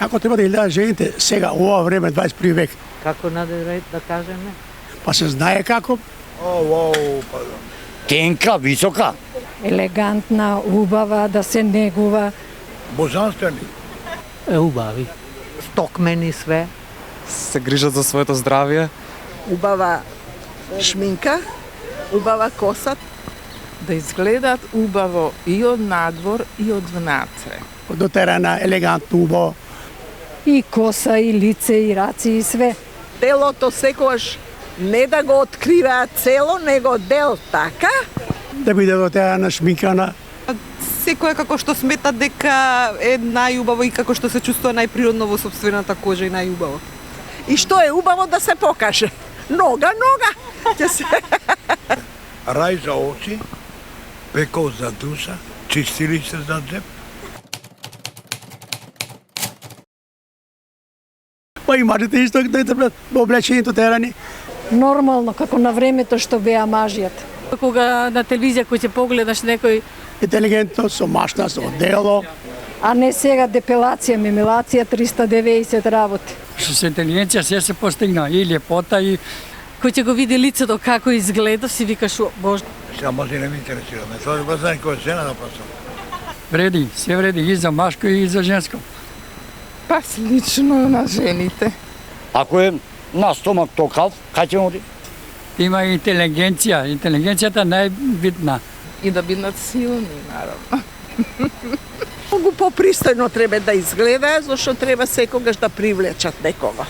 Kako treba da izgleda ženite сега, u ovo vreme, 21. vek? Како да кажеме? Pa se знаje kako. Тенка, висока. Елегантна, убава, да се негува. Божанствени. Убави. Стокмени све. Се грижат за своето здравие. Убава шминка, убава коса. Да изгледат убаво и од надвор и од внатре. Do terena, elegantno, ubavo. И коса, и лице, и раци, и све. Телото секогаш не да го откриваат цело, него дел така. Da bi do terena šminkana. Секој како што смета дека е најубаво и како што се чувствува најприродно во сопствената кожа и најубаво. И што е убаво да се покаже? Нога. Ќе се... Рај за очи, пекол за душа, чистилище за џеп. Pa imate isto облечењето терени. Нормално, како на времето што беа мажијата. Кога на телевизија кој ќе погледаш некој Интелигентно, со машна, со дело. А не сега депилација, мемилација, 390 работи. Со интелигенција се постигна и лепота и кој ќе го види лицето како изгледа, си викаш, боже. Сега може не ме интересира, тоа е базар кој жена да пасам. вреди, се вреди и за машко и за женско. Па слично на жените. Ако е на стомак токав, кај ќе мори? Има интелигенција, интелигенцијата најбитна. И да бидат силни, наравно. Многу попристојно треба да изгледа, зашто треба секогаш да привлечат некого.